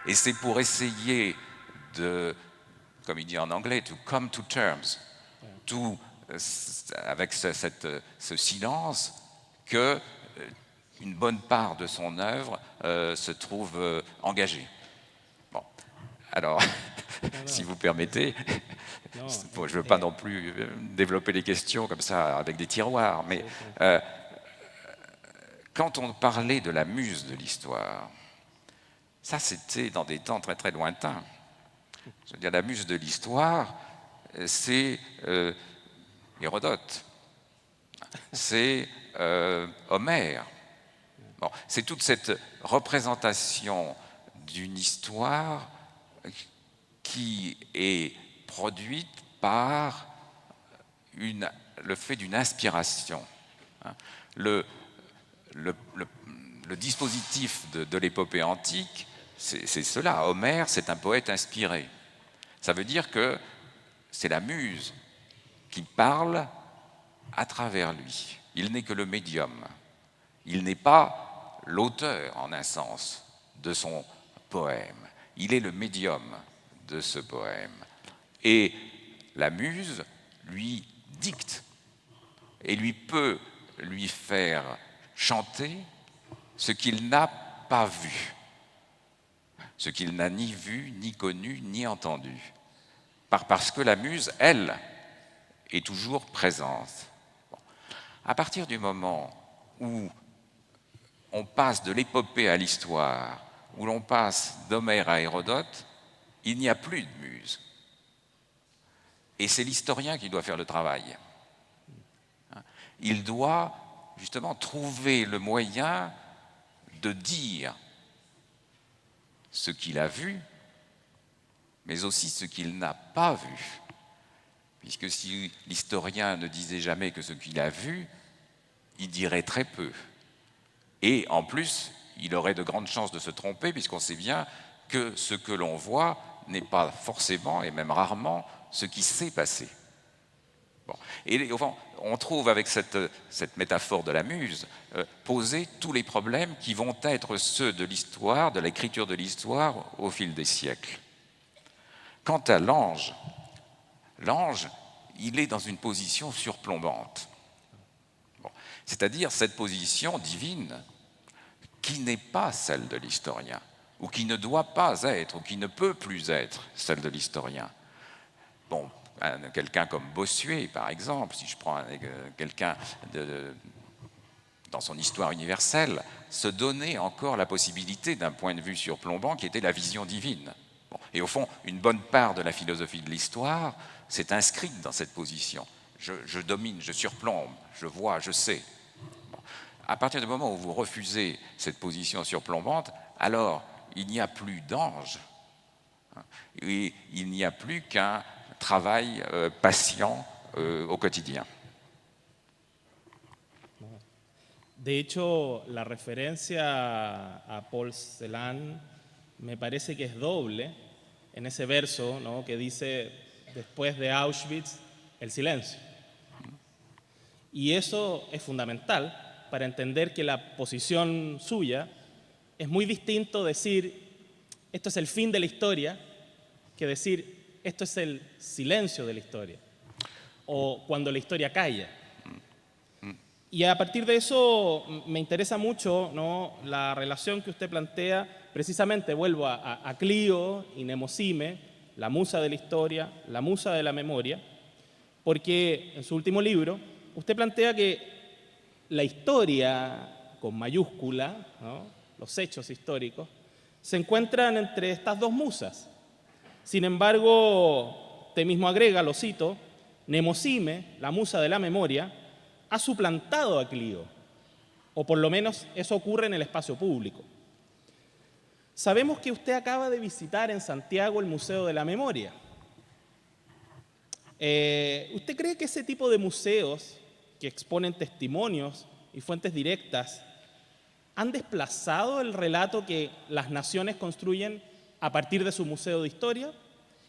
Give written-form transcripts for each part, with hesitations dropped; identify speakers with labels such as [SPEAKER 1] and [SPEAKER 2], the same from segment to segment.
[SPEAKER 1] Et c'est pour essayer de, comme il dit en anglais, to come to terms, avec ce silence, que une bonne part de son œuvre se trouve engagée. Bon, alors, si vous permettez, je ne veux pas non plus développer les questions comme ça avec des tiroirs, mais quand on parlait de la muse de l'histoire, ça c'était dans des temps très très lointains. Je veux dire, la muse de l'histoire, c'est Hérodote, c'est Homère. Bon, c'est toute cette représentation d'une histoire qui est produite par le fait d'une inspiration. Le dispositif de l'épopée antique, c'est cela. Homère, c'est un poète inspiré. Ça veut dire que c'est la muse qui parle à travers lui. Il n'est que le médium. Il n'est pas l'auteur, en un sens, de son poème. Il est le médium de ce poème. Et la muse lui dicte et lui peut lui faire chanter ce qu'il n'a pas vu, ce qu'il n'a ni vu, ni connu, ni entendu. Parce que la muse, elle, est toujours présente. Bon. À partir du moment où on passe de l'épopée à l'histoire, où l'on passe d'Homère à Hérodote, il n'y a plus de muse. Et c'est l'historien qui doit faire le travail. Il doit justement trouver le moyen de dire ce qu'il a vu, mais aussi ce qu'il n'a pas vu. Puisque si l'historien ne disait jamais que ce qu'il a vu, il dirait très peu. Et en plus, il aurait de grandes chances de se tromper, puisqu'on sait bien que ce que l'on voit n'est pas forcément, et même rarement, ce qui s'est passé. Bon. Et on trouve avec cette métaphore de la muse poser tous les problèmes qui vont être ceux de l'histoire, de l'écriture de l'histoire au fil des siècles. Quant à l'ange, il est dans une position surplombante. Bon. C'est-à-dire cette position divine qui n'est pas celle de l'historien, ou qui ne doit pas être, ou qui ne peut plus être celle de l'historien. Bon, quelqu'un comme Bossuet, par exemple, si je prends quelqu'un dans son histoire universelle, se donnait encore la possibilité d'un point de vue surplombant qui était la vision divine. Bon, et au fond, une bonne part de la philosophie de l'histoire s'est inscrite dans cette position. Je domine, je surplombe, je vois, je sais. Bon. À partir du moment où vous refusez cette position surplombante, alors il n'y a plus d'ange, et il n'y a plus qu'un travail patient au quotidien.
[SPEAKER 2] De hecho, la referencia a Paul Celan me parece que es doble en ese verso, ¿no?, que dice, después de Auschwitz, el silencio. Y eso es fundamental para entender que la posición suya es muy distinto decir, esto es el fin de la historia, que decir, esto es el silencio de la historia, o cuando la historia calla. Y a partir de eso me interesa mucho, ¿no?, la relación que usted plantea, precisamente vuelvo a Clio y Mnemosine, la musa de la historia, la musa de la memoria, porque en su último libro usted plantea que la historia con mayúscula, ¿no?, los hechos históricos, se encuentran entre estas dos musas. Sin embargo, usted mismo agrega, lo cito, Mnemosine, la musa de la memoria, ha suplantado a Clio, o por lo menos eso ocurre en el espacio público. Sabemos que usted acaba de visitar en Santiago el Museo de la Memoria. ¿Usted cree que ese tipo de museos que exponen testimonios y fuentes directas han desplazado el relato que las naciones construyen a partir de su museo de historia?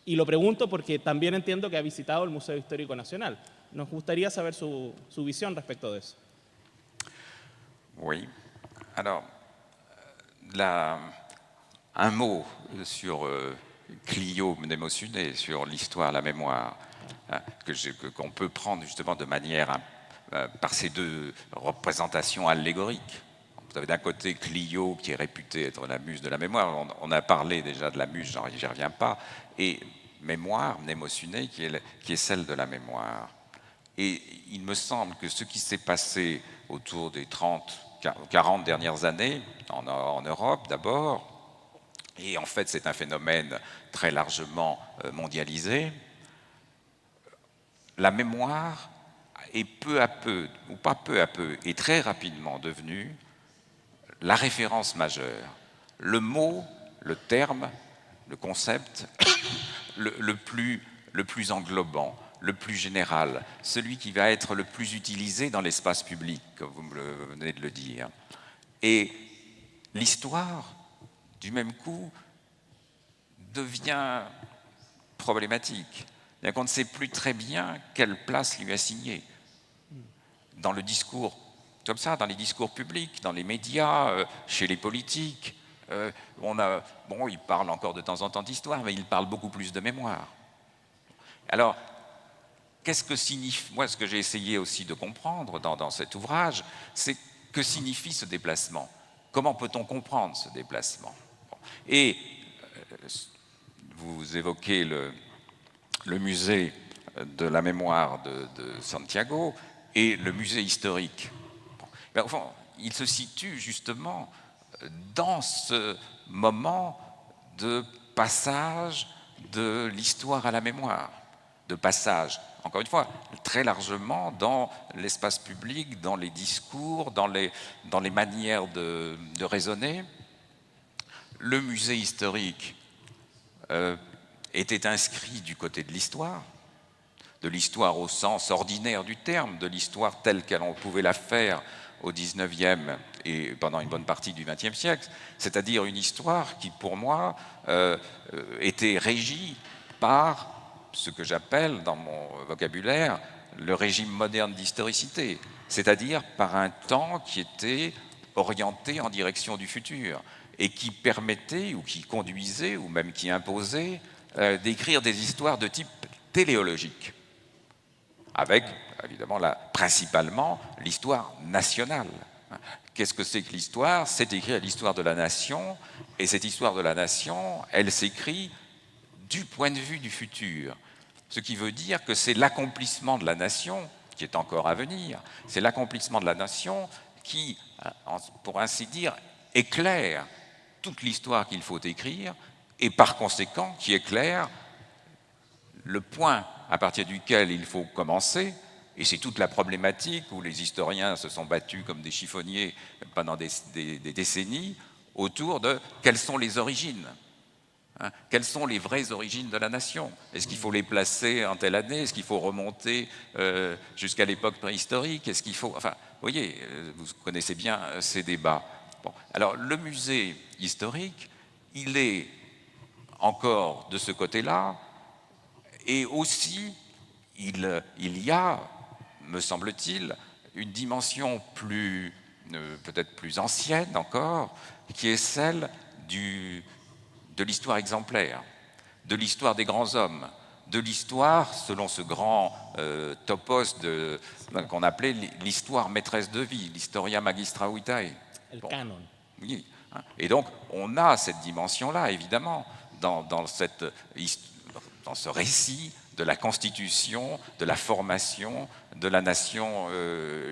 [SPEAKER 2] Y lo pregunto porque también entiendo que ha visitado el Museo Histórico Nacional. Nos gustaría saber su visión respecto de eso.
[SPEAKER 1] Oui. Alors, un mot sur Clio Mnemosyné, sur l'histoire, la mémoire, hein, qu'on peut prendre justement de manière par ces deux représentations allégoriques. Vous avez d'un côté Clio, qui est réputée être la muse de la mémoire, on a parlé déjà de la muse, j'y reviens pas, et mémoire, Mnemosyné, qui est celle de la mémoire. Et il me semble que ce qui s'est passé autour des 30, 40 dernières années, en Europe d'abord, et en fait c'est un phénomène très largement mondialisé, la mémoire est peu à peu, ou pas peu à peu, et très rapidement devenue la référence majeure. Le mot, le terme, le concept le plus englobant, le plus général, celui qui va être le plus utilisé dans l'espace public, comme vous venez de le dire. Et l'histoire, du même coup, devient problématique. On ne sait plus très bien quelle place lui assigner. Dans le discours, comme ça, dans les discours publics, dans les médias, chez les politiques, ils parlent encore de temps en temps d'histoire, mais ils parlent beaucoup plus de mémoire. Alors, qu'est-ce que signifie, moi ce que j'ai essayé aussi de comprendre dans cet ouvrage, c'est que signifie ce déplacement? Comment peut-on comprendre ce déplacement? Et vous évoquez le musée de la mémoire de Santiago et le musée historique. Au fond, il se situe justement dans ce moment de passage de l'histoire à la mémoire, de passage, encore une fois, très largement dans l'espace public, dans les discours, dans les manières de raisonner. Le musée historique était inscrit du côté de l'histoire au sens ordinaire du terme, de l'histoire telle qu'on pouvait la faire au XIXe et pendant une bonne partie du XXe siècle, c'est-à-dire une histoire qui, pour moi, était régie par ce que j'appelle, dans mon vocabulaire, le régime moderne d'historicité, c'est-à-dire par un temps qui était orienté en direction du futur et qui permettait ou qui conduisait ou même qui imposait d'écrire des histoires de type téléologique, avec évidemment principalement l'histoire nationale. Qu'est-ce que c'est que l'histoire? C'est écrire l'histoire de la nation, et cette histoire de la nation, elle s'écrit du point de vue du futur. Ce qui veut dire que c'est l'accomplissement de la nation, qui est encore à venir, c'est l'accomplissement de la nation qui, pour ainsi dire, éclaire toute l'histoire qu'il faut écrire, et par conséquent qui éclaire le point à partir duquel il faut commencer, et c'est toute la problématique où les historiens se sont battus comme des chiffonniers pendant des décennies autour de quelles sont les origines. Quelles sont les vraies origines de la nation? Est-ce qu'il faut les placer en telle année? Est-ce qu'il faut remonter jusqu'à l'époque préhistorique? Est-ce qu'il faut... Enfin, vous voyez, vous connaissez bien ces débats. Bon. Alors, le musée historique, il est encore de ce côté-là, et aussi, il y a, me semble-t-il, une dimension peut-être plus ancienne encore, qui est celle de l'histoire exemplaire, de l'histoire des grands hommes, de l'histoire, selon ce grand topos qu'on appelait l'histoire maîtresse de vie, l'historia magistra vitae.
[SPEAKER 2] El canon.
[SPEAKER 1] Oui. Et donc, on a cette dimension-là, évidemment, dans ce récit de la constitution, de la formation de la nation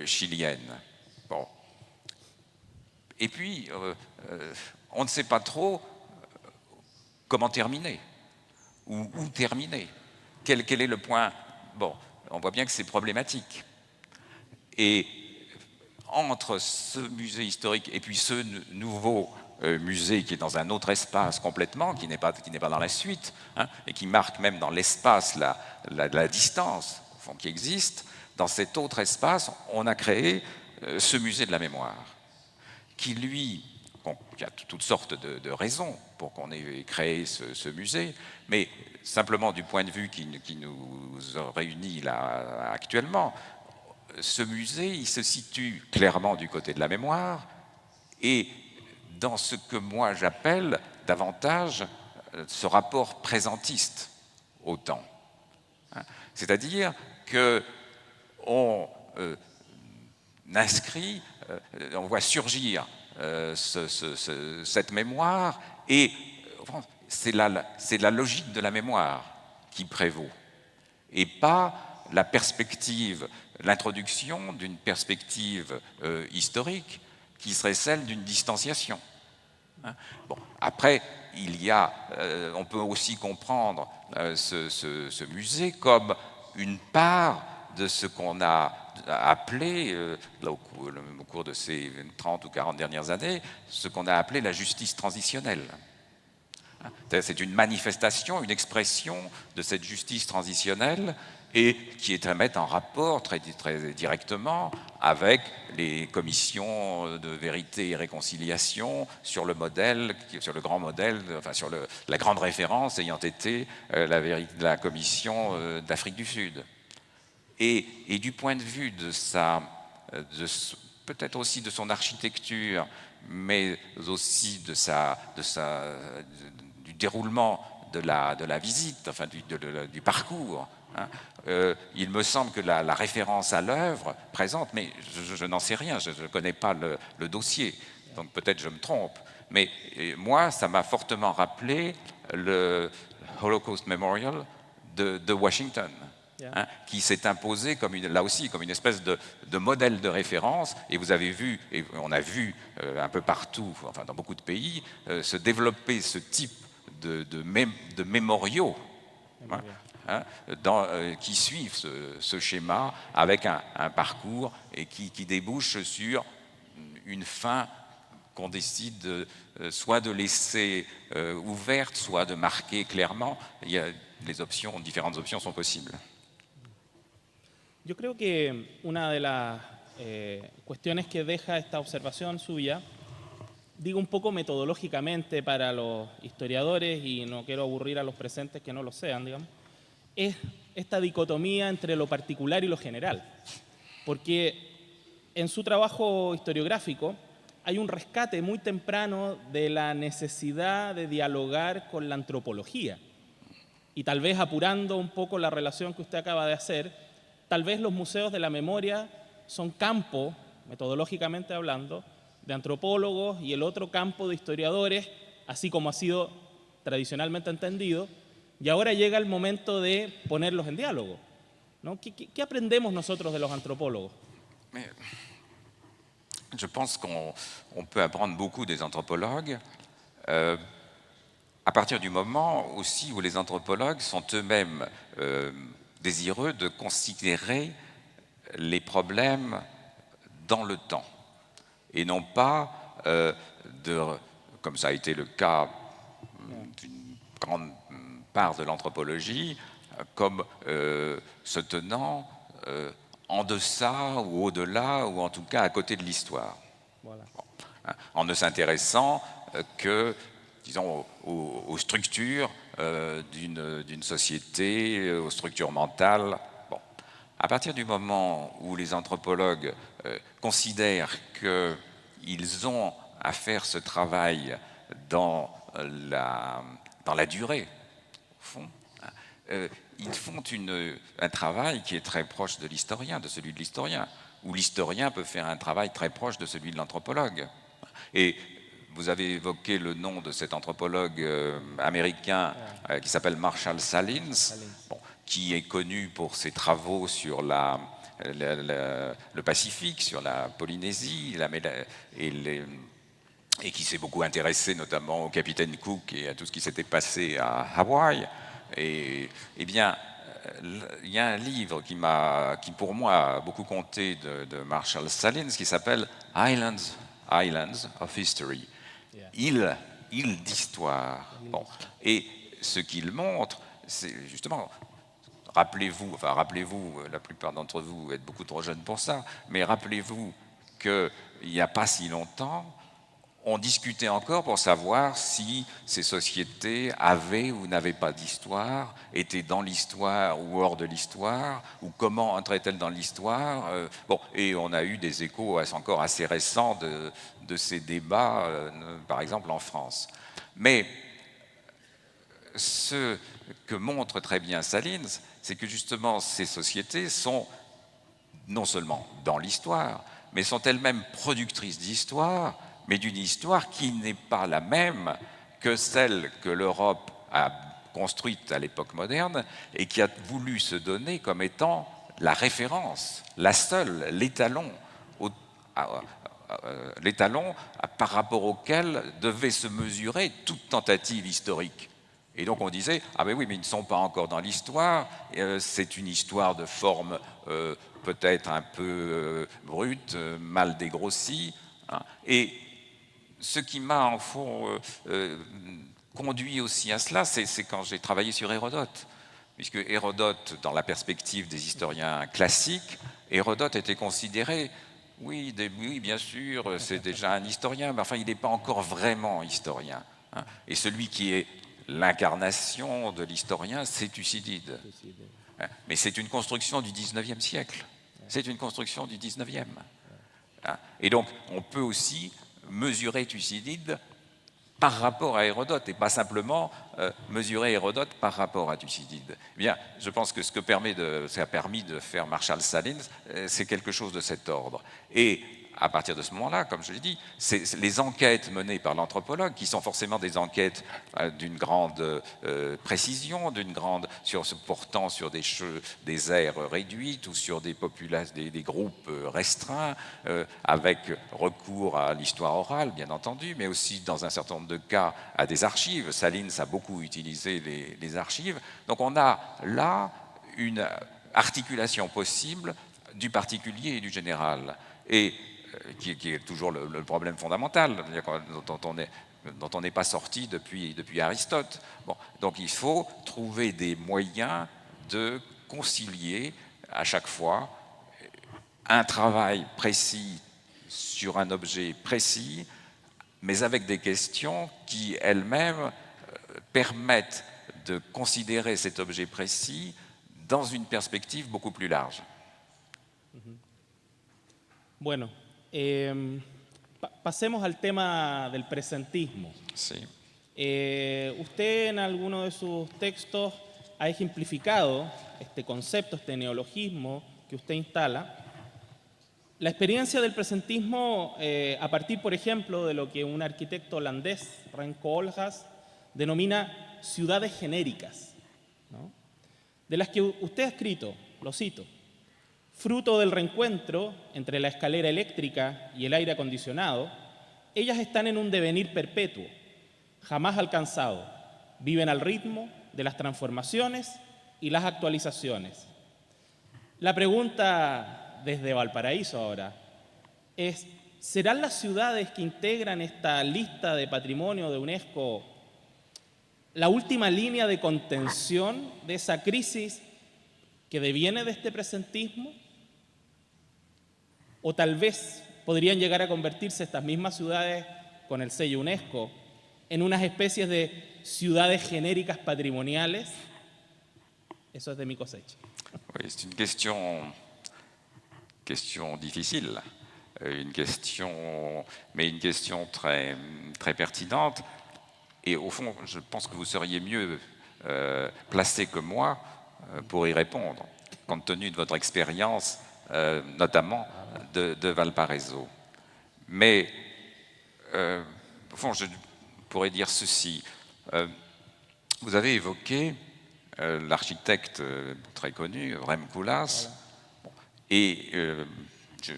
[SPEAKER 1] chilienne. Bon. Et puis, on ne sait pas trop comment terminer, ou où terminer. Quel est le point? Bon, on voit bien que c'est problématique. Et entre ce musée historique et puis ce nouveau musée qui est dans un autre espace complètement, qui n'est pas dans la suite, et qui marque même dans l'espace la distance au fond, qui existe, dans cet autre espace, on a créé ce musée de la mémoire, qui lui, il y a toutes sortes de raisons pour qu'on ait créé ce musée, mais simplement du point de vue qui nous réunit là actuellement, ce musée, il se situe clairement du côté de la mémoire et dans ce que moi j'appelle davantage ce rapport présentiste au temps. C'est-à-dire qu'on inscrit, on voit surgir cette mémoire, et c'est la logique de la mémoire qui prévaut, et pas la perspective, l'introduction d'une perspective historique qui serait celle d'une distanciation. Bon, après, on peut aussi comprendre ce musée comme une part de ce qu'on a appelé, au cours de ces 30 ou 40 dernières années, ce qu'on a appelé la justice transitionnelle. C'est une manifestation, une expression de cette justice transitionnelle, et qui est à mettre en rapport très directement avec les commissions de vérité et réconciliation sur le grand modèle, enfin sur la grande référence ayant été la commission d'Afrique du Sud. Et du point de vue peut-être aussi de son architecture, mais aussi du déroulement de la visite, enfin du parcours, il me semble que la référence à l'œuvre présente, mais je n'en sais rien, je ne connais pas le dossier, donc peut-être je me trompe, mais moi, ça m'a fortement rappelé le Holocaust Memorial de Washington, qui s'est imposé là aussi comme une espèce de modèle de référence, et vous avez vu, et on a vu un peu partout, enfin dans beaucoup de pays, se développer ce type de mémoriaux, qui suivent ce schéma avec un parcours et qui débouche sur une fin qu'on décide soit de laisser ouverte, soit de marquer clairement. Différentes options sont possibles.
[SPEAKER 2] Yo creo que una de las cuestiones que deja esta observación suya, digo un poco metodológicamente para los historiadores, y no quiero aburrir a los presentes que no lo sean, digamos, es esta dicotomía entre lo particular y lo general. Porque en su trabajo historiográfico hay un rescate muy temprano de la necesidad de dialogar con la antropología. Y tal vez apurando un poco la relación que usted acaba de hacer, tal vez los museos de la memoria son campo, metodológicamente hablando, de antropólogos, y el otro campo de historiadores, así como ha sido tradicionalmente entendido, y ahora llega el momento de ponerlos en diálogo, ¿no? ¿Qué aprendemos nosotros de los antropólogos?
[SPEAKER 1] Mais je pense qu'on peut apprendre beaucoup des anthropologues à partir du moment aussi où les anthropologues sont eux-mêmes désireux de considérer les problèmes dans le temps, et non pas comme ça a été le cas d'une grande part de l'anthropologie, comme se tenant en deçà ou au-delà, ou en tout cas à côté de l'histoire. Voilà. En ne s'intéressant que, disons, aux structures d'une société, aux structures mentales. Bon. À partir du moment où les anthropologues considèrent qu'ils ont à faire ce travail dans la durée, au fond, ils font un travail qui est très proche de l'historien, de celui de l'historien, où l'historien peut faire un travail très proche de celui de l'anthropologue. Et vous avez évoqué le nom de cet anthropologue américain qui s'appelle Marshall Salins, bon, qui est connu pour ses travaux sur le Pacifique, sur la Polynésie, et qui s'est beaucoup intéressé notamment au capitaine Cook et à tout ce qui s'était passé à Hawaï. Et bien, il y a un livre qui pour moi a beaucoup compté de Marshall Salins, qui s'appelle Islands of History, îles d'histoire. Bon. Et ce qu'il montre, c'est justement, rappelez-vous, la plupart d'entre vous êtes beaucoup trop jeunes pour ça, mais rappelez-vous qu'il n'y a pas si longtemps, on discutait encore pour savoir si ces sociétés avaient ou n'avaient pas d'histoire, étaient dans l'histoire ou hors de l'histoire, ou comment entraient-elles dans l'histoire. Bon, et on a eu des échos encore assez récents de ces débats, par exemple en France. Mais ce que montre très bien Salins, c'est que justement ces sociétés sont non seulement dans l'histoire, mais sont elles-mêmes productrices d'histoire, mais d'une histoire qui n'est pas la même que celle que l'Europe a construite à l'époque moderne et qui a voulu se donner comme étant la référence, la seule, l'étalon par rapport auquel devait se mesurer toute tentative historique. Et donc on disait, ah ben oui, mais ils ne sont pas encore dans l'histoire, c'est une histoire de forme peut-être un peu brute, mal dégrossie. Hein. Et ce qui m'a en fond conduit aussi à cela, c'est quand j'ai travaillé sur Hérodote. Puisque Hérodote, dans la perspective des historiens classiques, Hérodote était considéré, oui, bien sûr, c'est déjà un historien, mais enfin, il n'est pas encore vraiment historien. Hein. Et celui qui est l'incarnation de l'historien, c'est Thucydide. Hein. Mais c'est une construction du XIXe siècle. C'est une construction du XIXe. Hein. Et donc, on peut aussi mesurer Thucydide par rapport à Hérodote, et pas simplement mesurer Hérodote par rapport à Thucydide. Eh bien, je pense que ce a permis de faire Marshall Salins, c'est quelque chose de cet ordre. Et à partir de ce moment-là, comme je l'ai dit, c'est les enquêtes menées par l'anthropologue, qui sont forcément des enquêtes d'une grande précision, portant sur des aires réduites ou sur des groupes restreints, avec recours à l'histoire orale, bien entendu, mais aussi dans un certain nombre de cas à des archives. Salins a beaucoup utilisé les archives. Donc on a là une articulation possible du particulier et du général. Et qui est toujours le problème fondamental, dont on n'est pas sorti depuis Aristote. Bon, donc il faut trouver des moyens de concilier à chaque fois un travail précis sur un objet précis, mais avec des questions qui elles-mêmes permettent de considérer cet objet précis dans une perspective beaucoup plus large.
[SPEAKER 2] Bueno, pasemos al tema del presentismo.
[SPEAKER 1] Sí.
[SPEAKER 2] Usted en alguno de sus textos ha ejemplificado este concepto, este neologismo que usted instala. La experiencia del presentismo a partir, por ejemplo, de lo que un arquitecto holandés, Renko Olgas, denomina ciudades genéricas, ¿no? De las que usted ha escrito, lo cito, fruto del reencuentro entre la escalera eléctrica y el aire acondicionado, ellas están en un devenir perpetuo, jamás alcanzado, viven al ritmo de las transformaciones y las actualizaciones. La pregunta desde Valparaíso ahora es, ¿serán las ciudades que integran esta lista de patrimonio de UNESCO la última línea de contención de esa crisis que deviene de este presentismo? ¿O tal vez podrían llegar a convertirse estas mismas ciudades con el sello UNESCO en unas especies de ciudades genéricas patrimoniales? Eso es de mi cosecha.
[SPEAKER 1] Oui, c'est une question difficile, mais une question très, très pertinente. Et au fond, je pense que vous seriez mieux placé que moi pour y répondre, compte tenu de votre expérience, notamment de Valparaiso. Mais, au fond, je pourrais dire ceci. Vous avez évoqué l'architecte très connu, Rem Koolhaas, et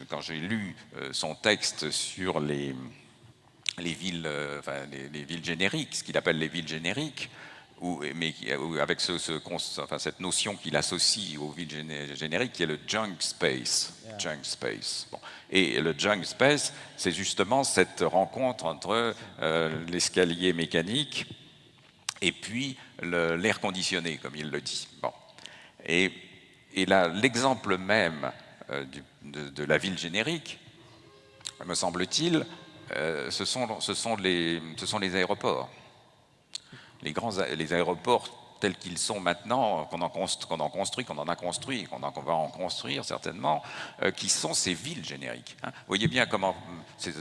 [SPEAKER 1] quand j'ai lu son texte sur les villes, les villes génériques, ce qu'il appelle les villes génériques, avec cette notion qu'il associe aux villes génériques, qui est le junk space. Yeah. Junk space. Bon. Et le junk space, c'est justement cette rencontre entre l'escalier mécanique et puis l'air conditionné, comme il le dit. Bon. Et là, l'exemple même de la ville générique, me semble-t-il, ce sont les aéroports. Les aéroports tels qu'ils sont maintenant, qu'on en a construit, qu'on va en construire certainement, qui sont ces villes génériques. Hein. Vous voyez bien comment,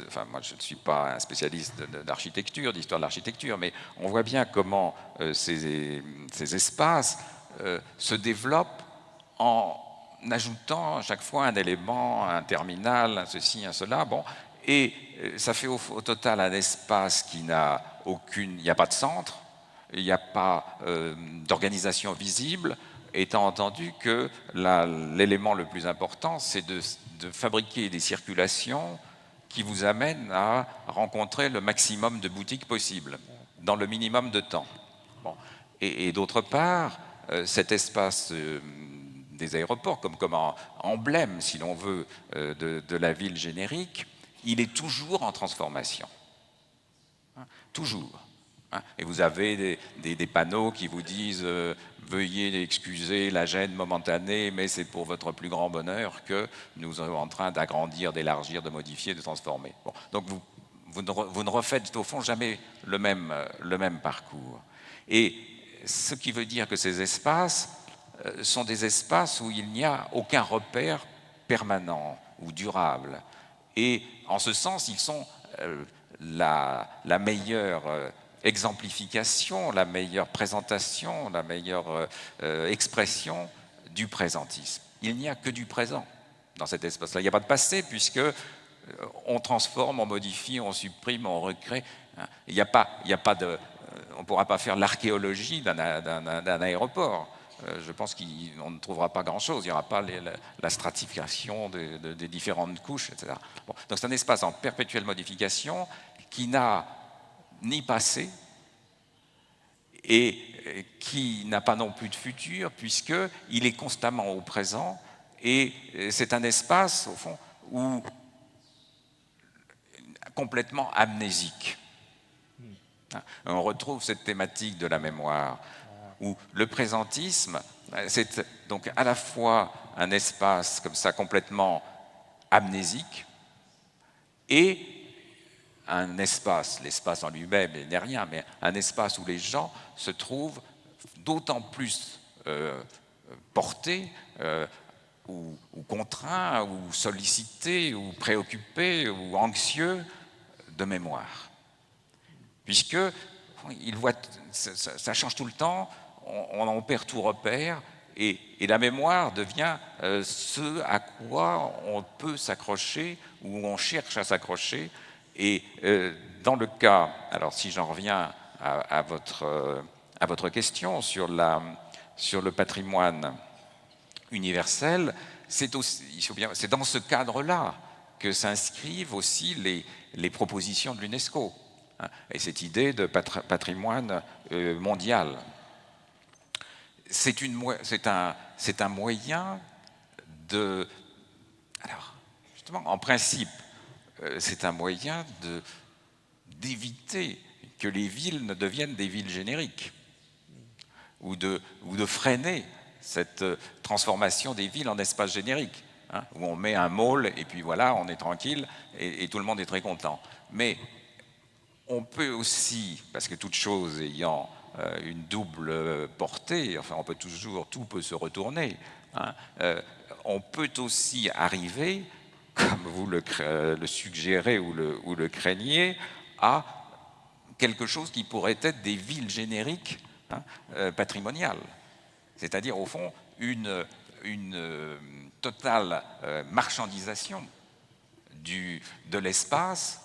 [SPEAKER 1] enfin moi je ne suis pas un spécialiste d'architecture, d'histoire de l'architecture, mais on voit bien comment ces espaces se développent en ajoutant à chaque fois un élément, un terminal, un ceci, un cela, bon, et ça fait au total un espace qui n'a aucune, il n'y a pas de centre, il n'y a pas d'organisation visible, étant entendu que l'élément le plus important, c'est de fabriquer des circulations qui vous amènent à rencontrer le maximum de boutiques possibles, dans le minimum de temps. Bon. Et d'autre part, cet espace des aéroports, comme emblème, si l'on veut, de la ville générique, il est toujours en transformation. Hein, toujours. Hein, et vous avez des panneaux qui vous disent veuillez excuser la gêne momentanée, mais c'est pour votre plus grand bonheur que nous sommes en train d'agrandir, d'élargir, de modifier, de transformer. Bon, donc vous ne refaites au fond jamais le même parcours. Et ce qui veut dire que ces espaces sont des espaces où il n'y a aucun repère permanent ou durable. Et en ce sens, ils sont la meilleure exemplification, la meilleure présentation, la meilleure expression du présentisme. Il n'y a que du présent dans cet espace-là. Il n'y a pas de passé puisque on transforme, on modifie, on supprime, on recrée. Il n'y a pas de... on ne pourra pas faire l'archéologie d'un aéroport. Je pense qu'on ne trouvera pas grand-chose. Il n'y aura pas la stratification des différentes couches, etc. Bon, donc c'est un espace en perpétuelle modification qui n'a ni passé et qui n'a pas non plus de futur puisqu'il est constamment au présent et c'est un espace, au fond, où complètement amnésique. On retrouve cette thématique de la mémoire, où le présentisme, c'est donc à la fois un espace comme ça complètement amnésique et un espace, l'espace en lui-même n'est rien, mais un espace où les gens se trouvent d'autant plus portés ou contraints, ou sollicités, ou préoccupés, ou anxieux de mémoire. Puisque ça change tout le temps, on perd tout repère, et la mémoire devient ce à quoi on peut s'accrocher, ou on cherche à s'accrocher. Et dans le cas, alors si j'en reviens à votre question sur le patrimoine universel, c'est dans ce cadre-là que s'inscrivent aussi les propositions de l'UNESCO. Et cette idée de patrimoine mondial. C'est un moyen de... Alors, justement, en principe, c'est un moyen d'éviter que les villes ne deviennent des villes génériques ou de freiner cette transformation des villes en espaces génériques, hein, où on met un mall et puis voilà, on est tranquille et tout le monde est très content. Mais on peut aussi, parce que toute chose ayant une double portée, enfin tout peut se retourner, hein, on peut aussi arriver, comme vous le suggérez ou le craignez, à quelque chose qui pourrait être des villes génériques, hein, patrimoniales. C'est-à-dire, au fond, une totale marchandisation de l'espace,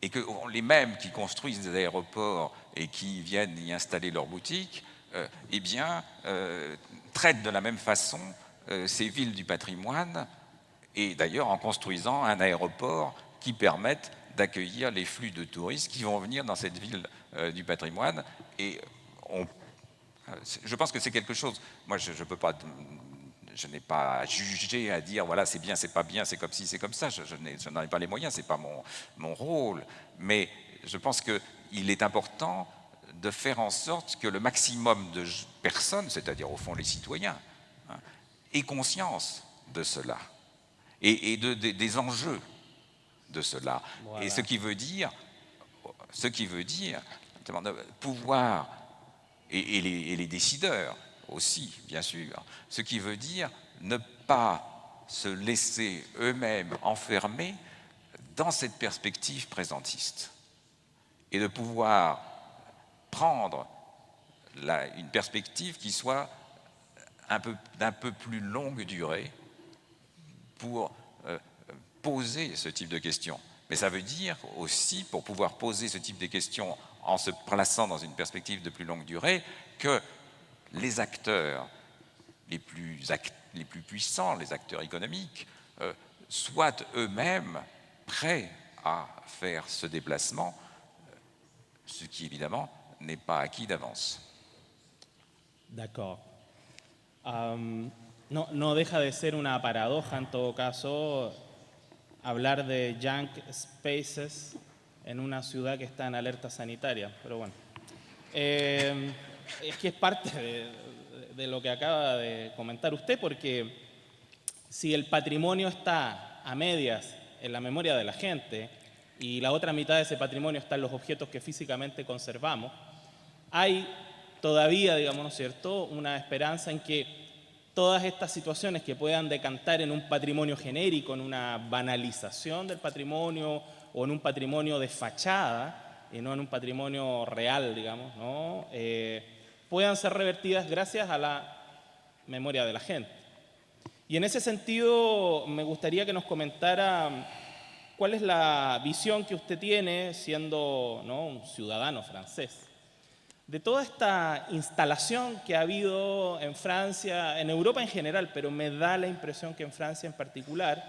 [SPEAKER 1] et que les mêmes qui construisent des aéroports et qui viennent y installer leurs boutiques, eh bien, traitent de la même façon ces villes du patrimoine, et d'ailleurs en construisant un aéroport qui permette d'accueillir les flux de touristes qui vont venir dans cette ville du patrimoine. Et je pense que c'est quelque chose, moi je n'ai pas à juger, à dire voilà c'est bien, c'est pas bien, c'est comme ci, c'est comme ça, je n'en ai pas les moyens, c'est pas mon rôle, mais je pense qu'il est important de faire en sorte que le maximum de personnes, c'est-à-dire au fond les citoyens, hein, aient conscience de cela et des enjeux de cela. Voilà. Et ce qui veut dire pouvoir et les décideurs aussi, bien sûr. Ce qui veut dire ne pas se laisser eux-mêmes enfermer dans cette perspective présentiste et de pouvoir prendre une perspective qui soit d'un peu plus longue durée pour poser ce type de questions. Mais ça veut dire aussi, pour pouvoir poser ce type de questions en se plaçant dans une perspective de plus longue durée, que les acteurs les plus puissants, les acteurs économiques, soient eux-mêmes prêts à faire ce déplacement, ce qui évidemment n'est pas acquis d'avance.
[SPEAKER 2] D'accord. No deja de ser una paradoja en todo caso hablar de junk spaces en una ciudad que está en alerta sanitaria, pero bueno. Es que es parte de lo que acaba de comentar usted, porque si el patrimonio está a medias en la memoria de la gente y la otra mitad de ese patrimonio está en los objetos que físicamente conservamos, hay todavía, digamos, ¿no es cierto?, una esperanza en que todas estas situaciones que puedan decantar en un patrimonio genérico, en una banalización del patrimonio o en un patrimonio de fachada y no en un patrimonio real, digamos, ¿no?, puedan ser revertidas gracias a la memoria de la gente. Y en ese sentido me gustaría que nos comentara cuál es la visión que usted tiene siendo, ¿no?, un ciudadano francés de toda esta instalación que ha habido en Francia, en Europa en general, pero me da la impresión que en Francia en particular,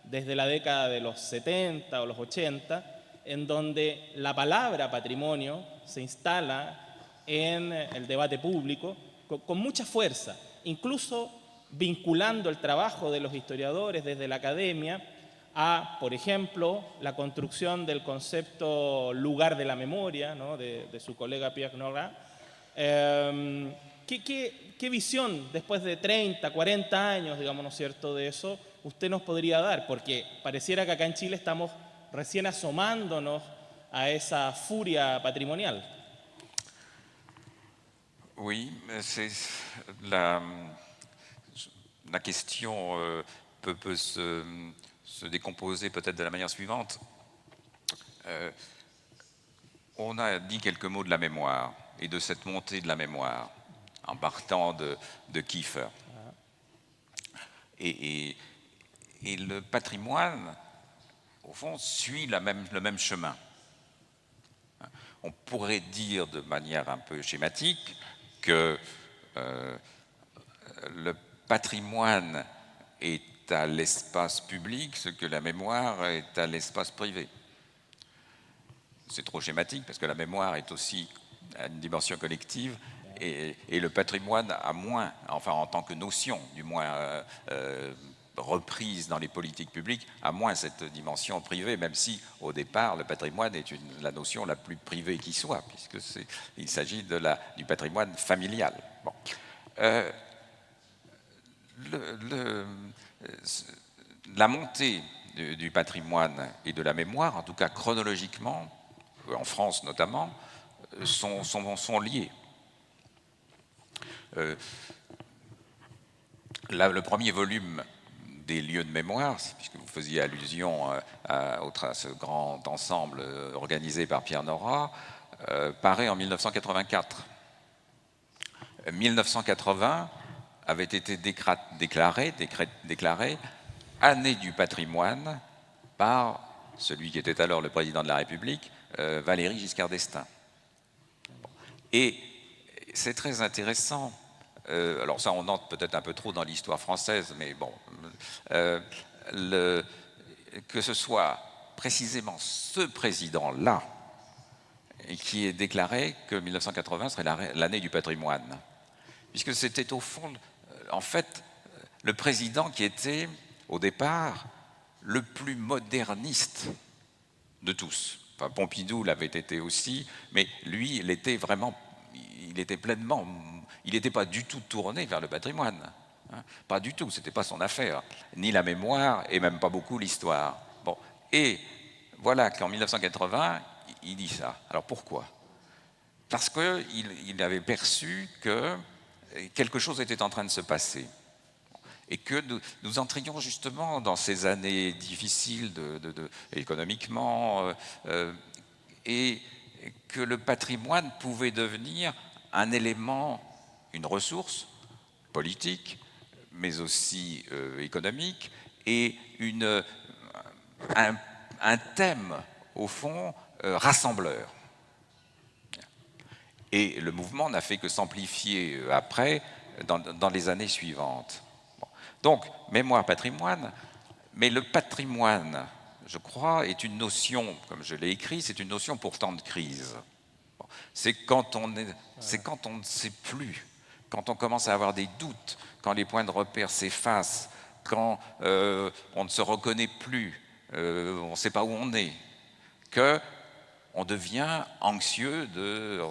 [SPEAKER 2] desde la década de los 70 o los 80, en donde la palabra patrimonio se instala en el debate público con mucha fuerza, incluso vinculando el trabajo de los historiadores desde la academia a, por ejemplo, la construcción del concepto lugar de la memoria, ¿no?, de su colega Pierre Nora. ¿Qué visión, después de 30, 40 años, digamos, ¿no es cierto?, de eso, usted nos podría dar? Porque pareciera que acá en Chile estamos recién asomándonos a esa furia patrimonial.
[SPEAKER 1] Oui, c'est la question peut se décomposer peut-être de la manière suivante. On a dit quelques mots de la mémoire et de cette montée de la mémoire en partant de Kiefer. Et le patrimoine, au fond, suit le même chemin. On pourrait dire de manière un peu schématique que le patrimoine est à l'espace public ce que la mémoire est à l'espace privé. C'est trop schématique parce que la mémoire est aussi à une dimension collective et le patrimoine a moins, enfin en tant que notion, du moins reprise dans les politiques publiques, a moins cette dimension privée, même si au départ le patrimoine est la notion la plus privée qui soit, puisqu'il s'agit du patrimoine familial. Bon. La montée du patrimoine et de la mémoire, en tout cas chronologiquement, en France notamment, sont liés. Le premier volume des lieux de mémoire, puisque vous faisiez allusion à ce grand ensemble organisé par Pierre Nora, paraît en 1984. 1980 avait été déclaré année du patrimoine par celui qui était alors le président de la République, Valéry Giscard d'Estaing. Et c'est très intéressant, alors ça on entre peut-être un peu trop dans l'histoire française, mais bon, que ce soit précisément ce président-là qui ait déclaré que 1980 serait l'année du patrimoine, puisque c'était au fond, en fait, le président qui était, au départ, le plus moderniste de tous. Enfin, Pompidou l'avait été aussi, mais lui, il était pleinement, il n'était pas du tout tourné vers le patrimoine. Hein, pas du tout, c'était pas son affaire, ni la mémoire et même pas beaucoup l'histoire. Bon, et voilà qu'en 1980, il dit ça. Alors pourquoi ? parce qu'il avait perçu que quelque chose était en train de se passer. Et que nous entrions justement dans ces années difficiles économiquement, et que le patrimoine pouvait devenir un élément, une ressource politique, mais aussi économique, et un thème, au fond, rassembleur. Et le mouvement n'a fait que s'amplifier après, dans les années suivantes. Bon. Donc, mémoire, patrimoine, mais le patrimoine, je crois, est une notion, comme je l'ai écrit, c'est une notion pour temps de crise. Bon. C'est quand on ne sait plus, quand on commence à avoir des doutes, quand les points de repère s'effacent, quand on ne se reconnaît plus, on ne sait pas où on est, que on devient anxieux de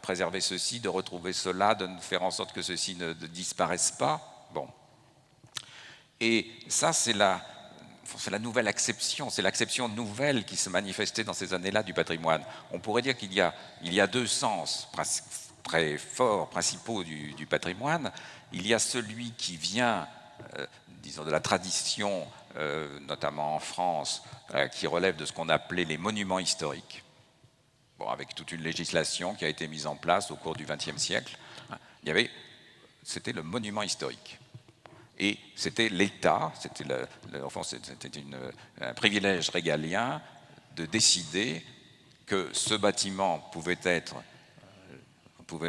[SPEAKER 1] préserver ceci, de retrouver cela, de faire en sorte que ceci ne disparaisse pas. Bon. Et ça, c'est la nouvelle acception, c'est l'acception nouvelle qui se manifestait dans ces années-là du patrimoine. On pourrait dire qu'il y a deux sens très forts, principaux du patrimoine. Il y a celui qui vient, disons, de la tradition, notamment en France, qui relève de ce qu'on appelait les monuments historiques. Bon, avec toute une législation qui a été mise en place au cours du XXe siècle, c'était le monument historique. Et c'était l'État, c'était un privilège régalien de décider que ce bâtiment pouvait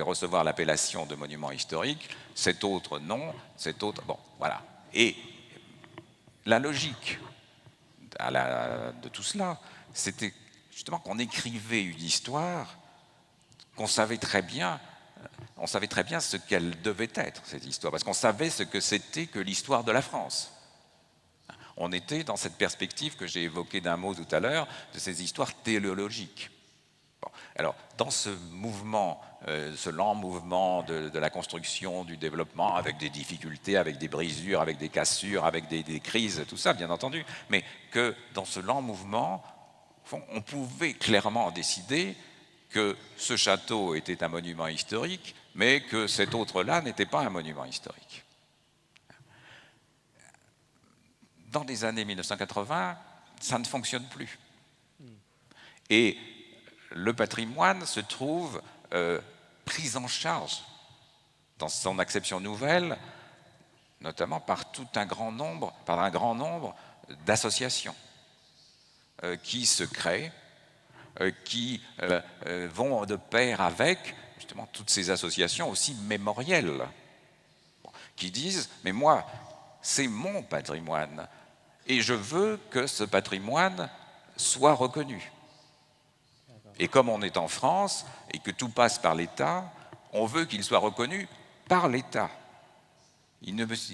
[SPEAKER 1] recevoir l'appellation de monument historique, cet autre non, bon, voilà. Et la logique de tout cela, c'était justement qu'on écrivait une histoire qu'on savait très bien, on savait très bien ce qu'elle devait être, cette histoire, parce qu'on savait ce que c'était que l'histoire de la France. On était dans cette perspective que j'ai évoquée d'un mot tout à l'heure, de ces histoires téléologiques. Bon. Alors, dans ce mouvement, ce lent mouvement de la construction, du développement, avec des difficultés, avec des brisures, avec des cassures, avec des crises, tout ça, bien entendu, mais que dans ce lent mouvement, on pouvait clairement décider que ce château était un monument historique, mais que cet autre-là n'était pas un monument historique. Dans les années 1980, ça ne fonctionne plus. Et le patrimoine se trouve pris en charge dans son acception nouvelle, notamment par un grand nombre d'associations qui se créent, qui vont de pair avec justement toutes ces associations aussi mémorielles, qui disent « mais moi, c'est mon patrimoine et je veux que ce patrimoine soit reconnu ». Et comme on est en France et que tout passe par l'État, on veut qu'il soit reconnu par l'État.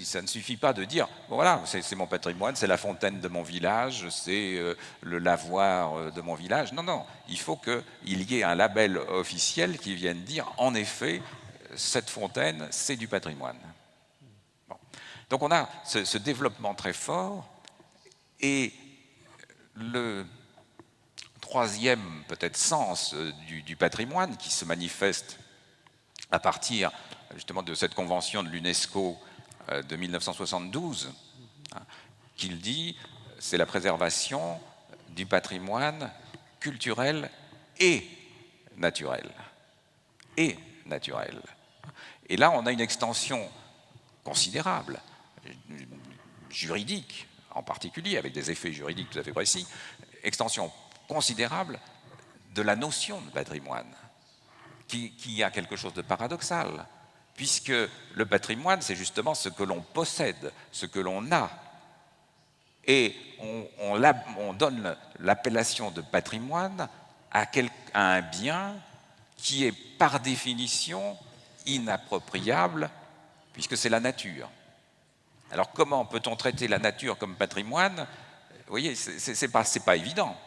[SPEAKER 1] Ça ne suffit pas de dire bon, voilà, c'est mon patrimoine, c'est la fontaine de mon village, c'est le lavoir de mon village. Non, non, il faut qu'il y ait un label officiel qui vienne dire en effet, cette fontaine, c'est du patrimoine. Bon. Donc on a ce développement très fort, et le troisième peut-être sens du patrimoine qui se manifeste à partir justement de cette convention de l'UNESCO de 1972, qu'il dit c'est la préservation du patrimoine culturel et naturel. Et naturel. Et là, on a une extension considérable, juridique en particulier, avec des effets juridiques tout à fait précis, extension considérable de la notion de patrimoine, qui a quelque chose de paradoxal, puisque le patrimoine, c'est justement ce que l'on possède, ce que l'on a. Et on donne l'appellation de patrimoine à un bien qui est par définition inappropriable, puisque c'est la nature. Alors comment peut-on traiter la nature comme patrimoine? Vous voyez, c'est pas évident.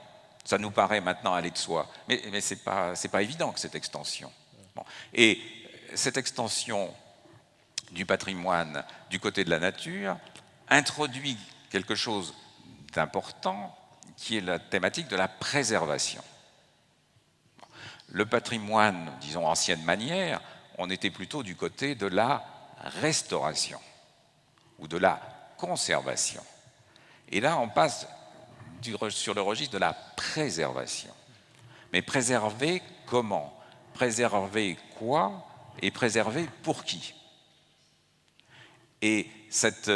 [SPEAKER 1] Ça nous paraît maintenant aller de soi, mais c'est pas évident que cette extension. Bon. Et cette extension du patrimoine du côté de la nature introduit quelque chose d'important qui est la thématique de la préservation. Le patrimoine, disons ancienne manière, on était plutôt du côté de la restauration ou de la conservation. Et là, on passe sur le registre de la préservation. Mais préserver comment? Préserver quoi? Et préserver pour qui? Et cette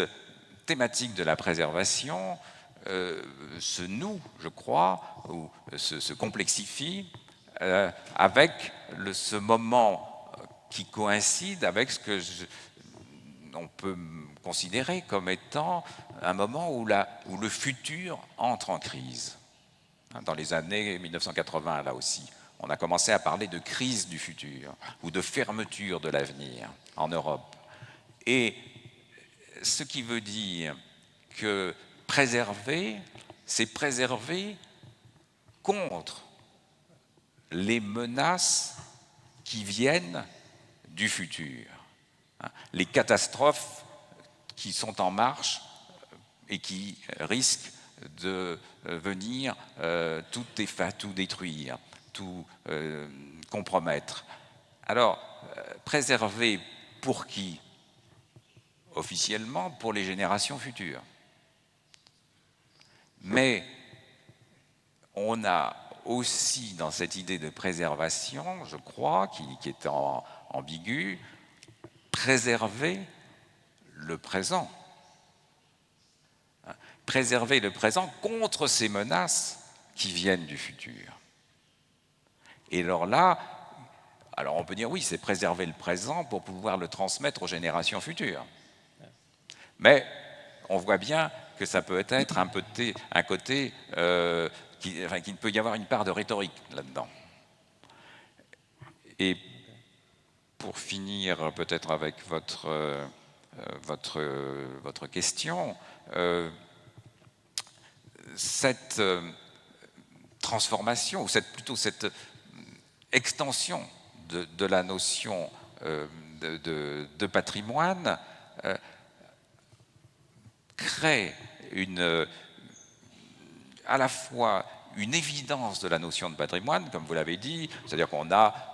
[SPEAKER 1] thématique de la préservation se noue, je crois, ou se complexifie avec ce moment qui coïncide avec ce que on peut considérer comme étant un moment où le futur entre en crise. Dans les années 1980, là aussi, on a commencé à parler de crise du futur ou de fermeture de l'avenir en Europe. Et ce qui veut dire que préserver, c'est préserver contre les menaces qui viennent du futur. Les catastrophes qui sont en marche et qui risquent de venir tout détruire, tout compromettre. Alors, préserver pour qui? Officiellement, pour les générations futures. Mais on a aussi dans cette idée de préservation, je crois, qui est ambiguë, préserver le présent. Préserver le présent contre ces menaces qui viennent du futur. Et alors là, on peut dire oui, c'est préserver le présent pour pouvoir le transmettre aux générations futures. Mais on voit bien que ça peut être un côté qu'il peut y avoir une part de rhétorique là-dedans. Et pour finir peut-être avec votre question, cette transformation, ou plutôt cette extension de la notion de patrimoine crée à la fois une évidence de la notion de patrimoine, comme vous l'avez dit, c'est-à-dire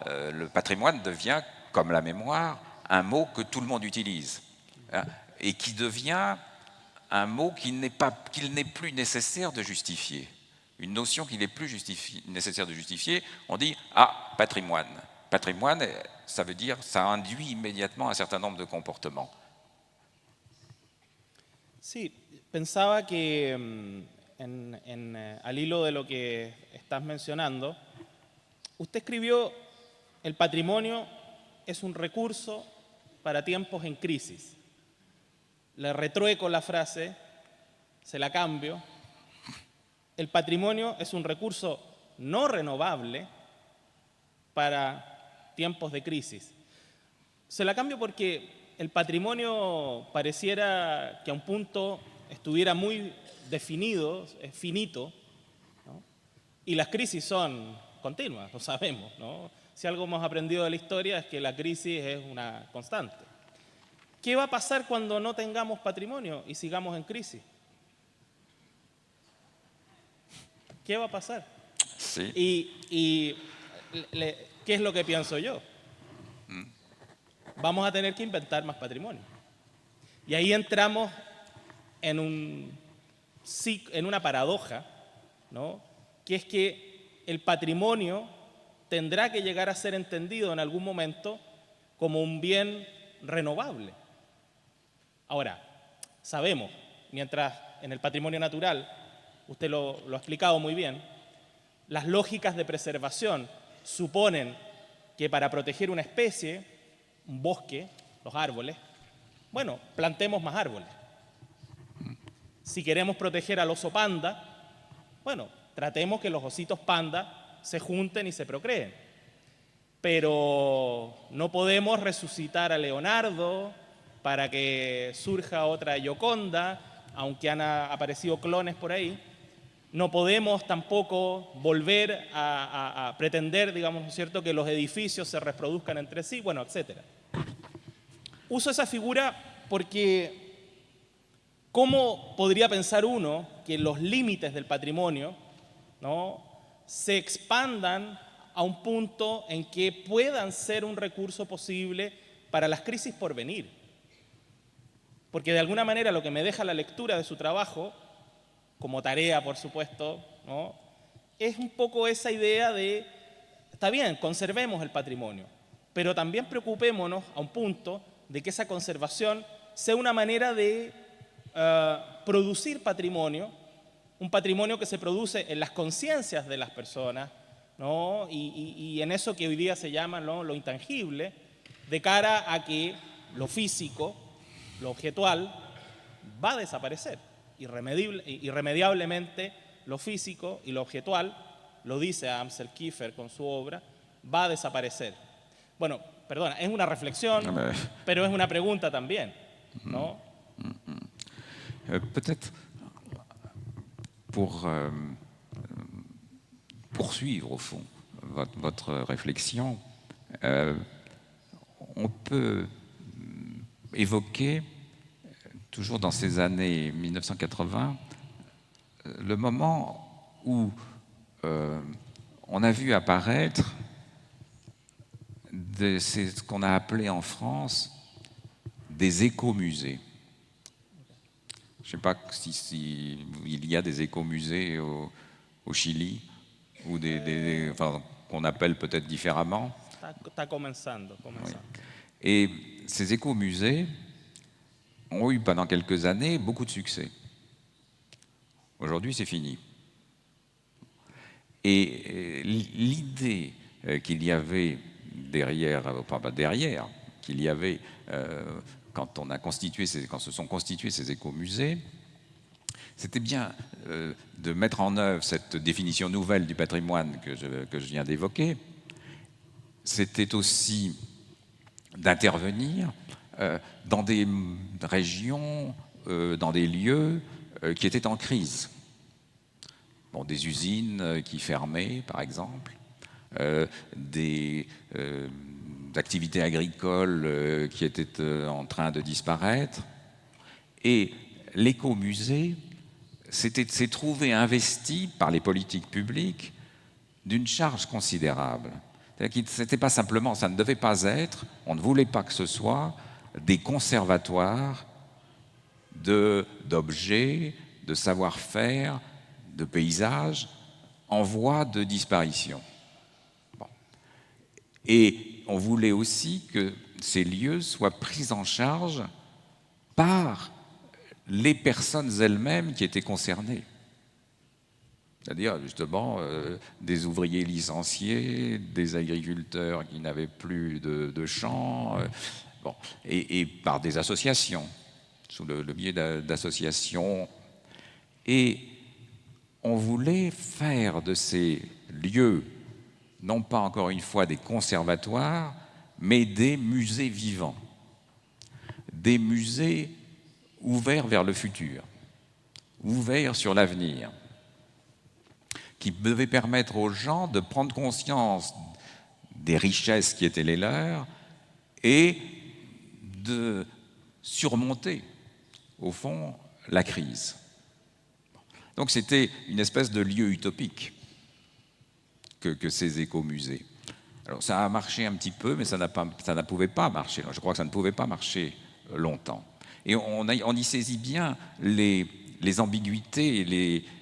[SPEAKER 1] le patrimoine devient, comme la mémoire, un mot que tout le monde utilise, et qui devient un mot qu'il n'est plus nécessaire de justifier. Une notion qu'il n'est plus nécessaire de justifier, on dit « ah, patrimoine ». Patrimoine, ça veut dire, ça induit immédiatement un certain nombre de comportements.
[SPEAKER 2] Sí, pensaba que al hilo de lo que estás mencionando, usted escribió, el patrimonio es un recurso para tiempos en crisis. Le retrueco la frase, se la cambio. El patrimonio es un recurso no renovable para tiempos de crisis. Se la cambio porque el patrimonio pareciera que a un punto estuviera muy definido, es finito, ¿no? Y las crisis son continuas, lo sabemos, ¿no? Si algo hemos aprendido de la historia es que la crisis es una constante. ¿Qué va a pasar cuando no tengamos patrimonio y sigamos en crisis? ¿Qué va a pasar?
[SPEAKER 1] Sí.
[SPEAKER 2] ¿Qué es lo que pienso yo? Vamos a tener que inventar más patrimonio. Y ahí entramos en una paradoja, ¿no? Que es que el patrimonio tendrá que llegar a ser entendido en algún momento como un bien renovable. Ahora, sabemos, mientras en el patrimonio natural, usted lo ha explicado muy bien, las lógicas de preservación suponen que para proteger una especie, un bosque, los árboles, bueno, plantemos más árboles. Si queremos proteger al oso panda, bueno, tratemos que los ositos panda se junten y se procreen. Pero no podemos resucitar a Leonardo para que surja otra Gioconda, aunque han aparecido clones por ahí. No podemos tampoco volver a pretender, digamos, ¿no es cierto?, que los edificios se reproduzcan entre sí, bueno, etc. Uso esa figura porque ¿cómo podría pensar uno que los límites del patrimonio, ¿no?, se expandan a un punto en que puedan ser un recurso posible para las crisis por venir. Porque de alguna manera lo que me deja la lectura de su trabajo, como tarea por supuesto, ¿no?, es un poco esa idea de, está bien, conservemos el patrimonio, pero también preocupémonos a un punto de que esa conservación sea una manera de producir patrimonio, un patrimonio que se produce en las conciencias de las personas, ¿no?, y en eso que hoy día se llama, ¿no?, lo intangible, de cara a que lo físico, lo objetual, va a desaparecer. Irremediablemente lo físico y lo objetual, lo dice Amsel Kiefer con su obra, va a desaparecer. Bueno, perdona, es una reflexión, pero es una pregunta también, ¿no?
[SPEAKER 1] Peut-être pour poursuivre au fond votre réflexion, on peut évoquer, toujours dans ces années 1980, le moment où on a vu apparaître ce qu'on a appelé en France des écomusées. Je ne sais pas si il y a des écomusées au Chili, ou enfin, qu'on appelle peut-être différemment.
[SPEAKER 2] Está comenzando.
[SPEAKER 1] Oui. Et ces écomusées ont eu pendant quelques années beaucoup de succès. Aujourd'hui, c'est fini. Et l'idée qu'il y avait qu'il y avait quand se sont constitués ces écomusées, c'était bien de mettre en œuvre cette définition nouvelle du patrimoine que je viens d'évoquer. C'était aussi d'intervenir dans des régions, dans des lieux qui étaient en crise. Bon, des usines qui fermaient, par exemple, des activités agricoles qui étaient en train de disparaître. Et l'écomusée s'est trouvé investi par les politiques publiques d'une charge considérable. C'était pas simplement, ça ne devait pas être, on ne voulait pas que ce soit des conservatoires d'objets, de savoir-faire, de paysages en voie de disparition. Bon. Et on voulait aussi que ces lieux soient pris en charge par les personnes elles-mêmes qui étaient concernées. C'est-à-dire, justement, des ouvriers licenciés, des agriculteurs qui n'avaient plus de champs, bon, et par des associations, sous le biais d'associations. Et on voulait faire de ces lieux, non pas encore une fois des conservatoires, mais des musées vivants, des musées ouverts vers le futur, ouverts sur l'avenir, qui devaient permettre aux gens de prendre conscience des richesses qui étaient les leurs et de surmonter, au fond, la crise. Donc c'était une espèce de lieu utopique que ces écomusées. Alors ça a marché un petit peu, mais ça ne pouvait pas marcher. Je crois que ça ne pouvait pas marcher longtemps. Et on y saisit bien les ambiguïtés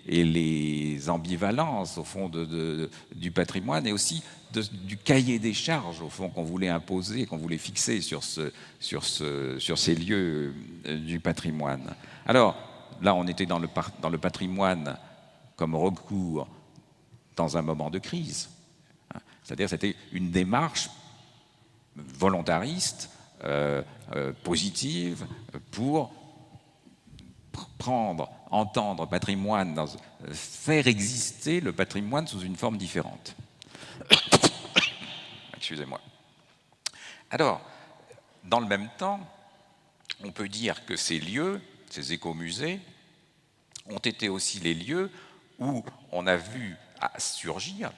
[SPEAKER 1] et les ambivalences, au fond, du patrimoine, et aussi du cahier des charges, au fond, qu'on voulait imposer, qu'on voulait fixer sur ces lieux du patrimoine. Alors, là, on était dans le patrimoine comme recours dans un moment de crise. C'est-à-dire c'était une démarche volontariste, positive, pour entendre patrimoine, faire exister le patrimoine sous une forme différente. Excusez-moi. Alors, dans le même temps, on peut dire que ces lieux, ces écomusées, ont été aussi les lieux où on a vu surgir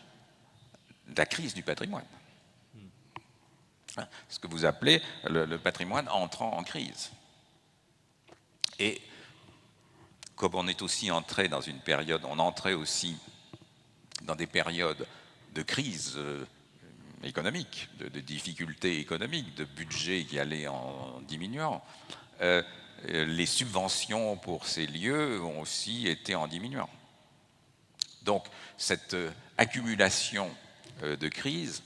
[SPEAKER 1] la crise du patrimoine. Ce que vous appelez le patrimoine entrant en crise. Et comme on est aussi entré dans une période, on entrait aussi dans des périodes de crise économique, de difficultés économiques, de budget qui allait en diminuant. Les subventions pour ces lieux ont aussi été en diminuant. Donc cette accumulation de crises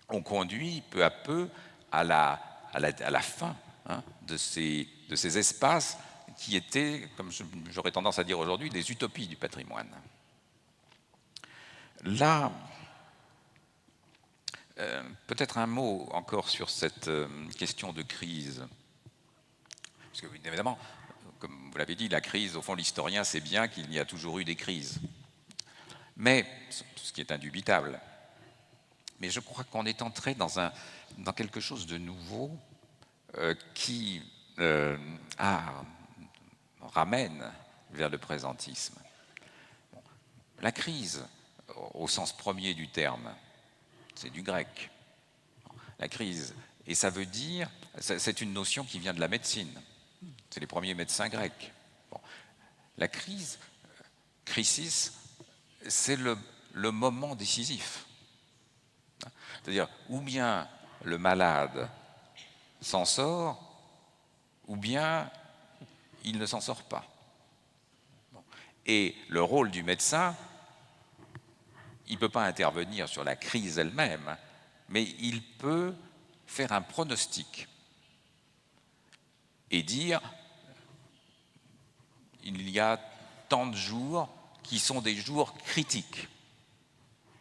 [SPEAKER 1] ont conduit peu à peu à la fin de ces espaces qui étaient, comme j'aurais tendance à dire aujourd'hui, des utopies du patrimoine. Là, peut-être un mot encore sur cette question de crise. Parce que, évidemment, comme vous l'avez dit, la crise, au fond, l'historien sait bien qu'il y a toujours eu des crises. Mais, ce qui est indubitable, mais je crois qu'on est entré dans quelque chose de nouveau qui ramène vers le présentisme. La crise, au sens premier du terme, c'est du grec. La crise, et ça veut dire, c'est une notion qui vient de la médecine. C'est les premiers médecins grecs. Bon. La crise, crisis, c'est le moment décisif. C'est-à-dire, ou bien le malade s'en sort, ou bien il ne s'en sort pas. Bon. Et le rôle du médecin, il ne peut pas intervenir sur la crise elle-même, mais il peut faire un pronostic et dire il y a tant de jours qui sont des jours critiques.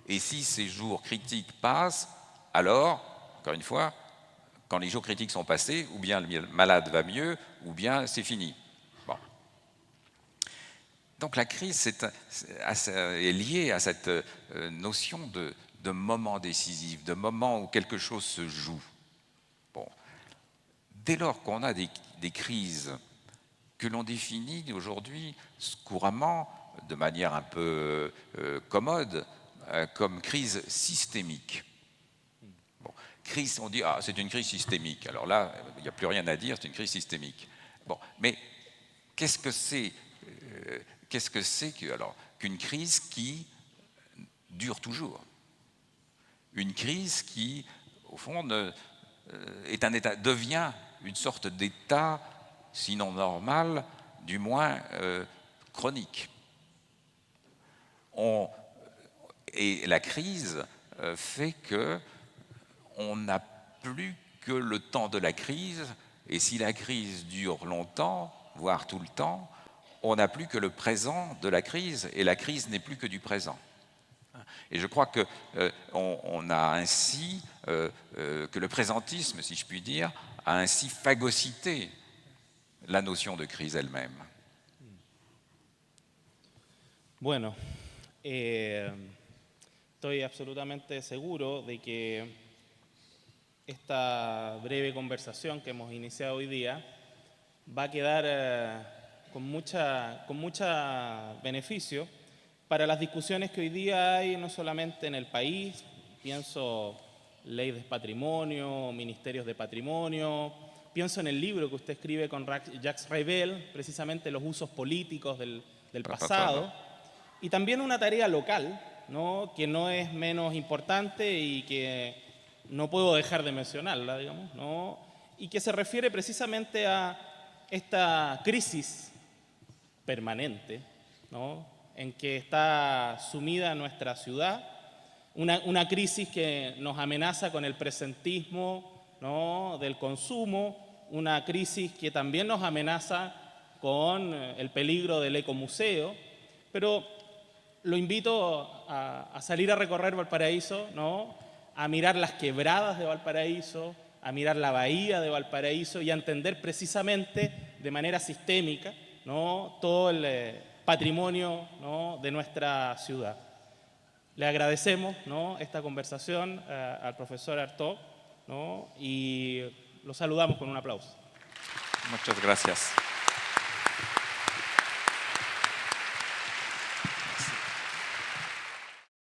[SPEAKER 1] Et si ces jours critiques passent, alors, encore une fois, quand les jours critiques sont passés, ou bien le malade va mieux, ou bien c'est fini. Bon. Donc la crise est liée à cette notion de moment décisif, de moment où quelque chose se joue. Bon. Dès lors qu'on a des crises que l'on définit aujourd'hui couramment, de manière un peu commode, comme crise systémique. Bon. Crise, on dit, ah, c'est une crise systémique. Alors là, il n'y a plus rien à dire, c'est une crise systémique. Bon, mais qu'est-ce que c'est qu'une crise qui dure toujours? Une crise qui, au fond, devient une sorte d'état, sinon normal, du moins chronique. Et la crise fait qu'on n'a plus que le temps de la crise, et si la crise dure longtemps, voire tout le temps, on n'a plus que le présent de la crise, et la crise n'est plus que du présent. Et je crois qu'on a ainsi, que le présentisme, si je puis dire, a ainsi phagocyté la notion de crise elle-même.
[SPEAKER 2] Bueno, estoy absolutamente seguro de que esta breve conversación que hemos iniciado hoy día va a quedar con mucha beneficio para las discusiones que hoy día hay, no solamente en el país, pienso ley de patrimonio, ministerios de patrimonio, pienso en el libro que usted escribe con Jacques Ravel, precisamente los usos políticos del pasado, y también una tarea local, ¿no?, que no es menos importante y que no puedo dejar de mencionarla, digamos, ¿no?, y que se refiere precisamente a esta crisis permanente, ¿no?, en que está sumida nuestra ciudad, una crisis que nos amenaza con el presentismo, ¿no?, del consumo, una crisis que también nos amenaza con el peligro del ecomuseo, pero lo invito a salir a recorrer Valparaíso, ¿no?, a mirar las quebradas de Valparaíso, a mirar la bahía de Valparaíso y a entender precisamente de manera sistémica, ¿no?, todo el patrimonio, ¿no?, de nuestra ciudad. Le agradecemos, ¿no?, esta conversación al profesor Artaud, ¿no?, y lo saludamos con un aplauso.
[SPEAKER 1] Muchas gracias.